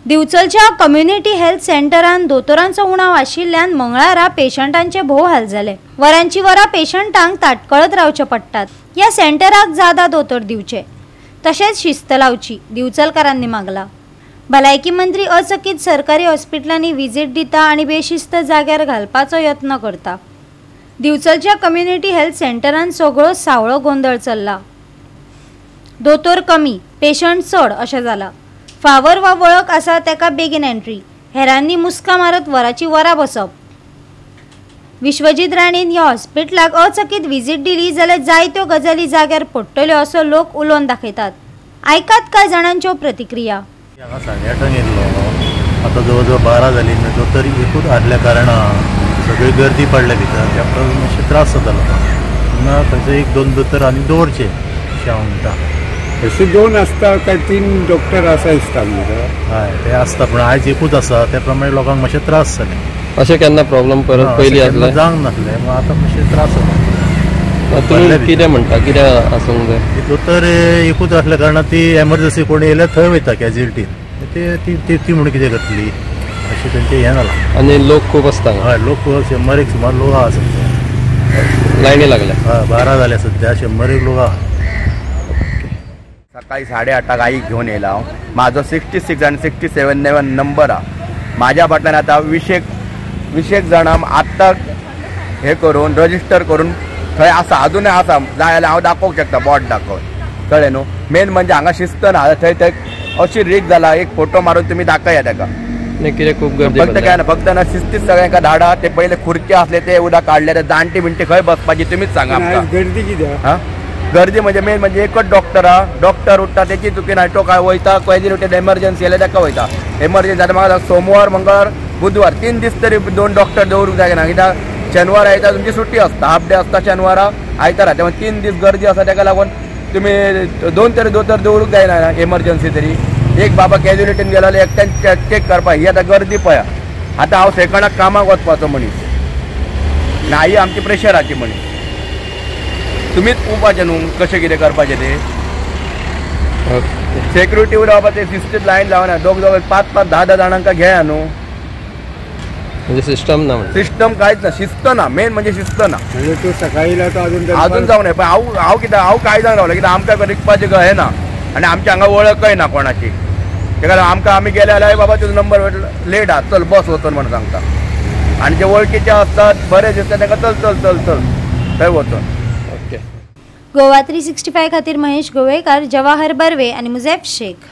दिवचलच्या community health सेंटरान दोतोरांचो उणाव आशिल्ल्यान मंगळारा पेशंटांचे भोव हाल जाले। वरांची वरां पेशंटांक ताटकळत रावचे पडटात। ह्या सेंटराक जादा दोतोर दिवचे तशेंच शिस्त लावची दिवचलकारांनी मागला। भलायकी मंत्री अचकीत सरकारी हॉस्पिटलांनी विजिट दिता आनी बेशिस्त जाग्यार घालपाचो यत्न करता। दिवचलच्या कम्युनिटी हेल्थ सेंटरान सगळो सावळो गोंधळ चल्ला। दोतोर कमी पेशंट चड अशें जाला। फावर वा वळख आसा तेका बेगीन एंट्री, हेरांनी मुस्का मारत वराची वरां बसप। विश्वजीत राणीन ह्या हॉस्पिटलाक अचकीत विजिट दिली जाल्यार जायत्यो गजाली जाग्यार पडटल्यो असो लोक उलोवन दाखयतात। आयकात कांय जाणांच्यो प्रतिक्रिया। हांगा 8:30 येयल्लो, आतां जवळ जवळ 12 जाली, दोतोर एकूच आसल्या कारणान सगळी गर्दी पडल्या भितर त्या मातशे त्रास जाता लोकांक। थंयसर 1-2 दोतोर आनी दवरचे अशें हांव म्हणटा। अशें 2 आसता काय 3 डॉक्टर आसा दिसता न्ही? हय ते आसता, पूण आयज एकूच आसा त्या प्रमाणे लोकांक मातशे त्रास जाले। अशें केन्ना प्रॉब्लेम परत पयलीं आसले जावंक नासले, आतां मातशे त्रास जाता। तुमी कितें म्हणटा, कित्याक आसूंक जाय? दोतोर एकूच आसल्या कारणान ती एमर्जन्सी कोण येयल्यार थंय वयता कॅज्युअलिटीन, ती म्हणून कितें करतली अशें तेंचें हें जालां। आनी लोक खूब आसता? हय लोक 100 सुमार लोक आसा। लायनी लागल्या? हय 12 जाले सध्या, 100 लोक आहा। सकाळी 8:30 आई घेऊन येयला हांव। म्हाजो 66 आनी 67 नंबर हा। म्हाज्या फाटल्यान आतां 20 जाणां आत्तां हे करून रजिस्टर करून थंय आसा, अजूनय आसा। जाय जाल्यार हांव दाखोवंक शकता, बोट दाखोवन, कळ्ळें न्हू। मेन म्हणजे हांगा शिस्त ना। थंय अशी रीक जाला, एक फोटो मारून तुमी दाखया ताका। कितें खूब गर्दी फक्त काय ना, फक्त ना शिस्तीत सगळ्यांका धाडा। ते पयले खुर्चे असले ते उदक काडले, ते जाणटी बिणटी खंय बसपाची तुमीच सांगा आमकां। गर्दी कित्याक? हां गर्दी म्हणजे मेन म्हणजे एकच डॉक्टर हा। डॉक्टर उठता त्याची चुकी नाही, तो काय वयता कॅज्युअलिटीन एमर्जन्सी आल्या ताका वयता। एमर्जन्सी आता म्हाका सोमवार मंगळवार बुधवार 3 दीस तरी 2 डॉक्टर दवरूंक जाय ना, कित्याक शेनवार आयतार तुमची सुट्टी असता, हाफ डे असता शेनवारा आयतारा, त्यामुळे 3 दीस गर्दी आसा। ताका लागून तुम्ही 2 तरी दोतोर दवरूंक जायना एमर्जन्सी तरी। एक बाबा कॅज्युअलिटीन गेलो जाल्यार एकट्यान चेक करपाक, ही आतां गर्दी पळया। आतां हांव सेकंडाक कामाक वचपाचो मनीस ना, ही आमची प्रेशराची मनीस। तुम्हीच पोवपाचें न्हू कशें कितें करपाचें ते। सेक्युरिटी रावपा ते शिस्तीत लायन लावना, दोग 5-5, 10 जाणांका घेया न्हू। म्हणजे सिस्टम ना, सिस्टम कांयच ना, शिस्त ना। मेन म्हणजे शिस्त ना। म्हणजे तू सकाळी येयला तो अजून जावं नाही, पण हांव कित्याक हांव कायजान रावलो, कित्याक आमकां रिकपाचें हे ना आनी आमच्या हांगा वळखय ना कोणाची। तेका लागून आमकां आमी गेले जाल्यार बाबा तुजो नंबर लेट आहा, चल बस वचून म्हणून सांगता। आनी जे वळखीचे असतात बरे दिसता ताका चल चल चल चल थंय वचून। गोवा 365 खातीर महेश गोवेकार, जवाहर बर्वे आनी मुझैफ शेख।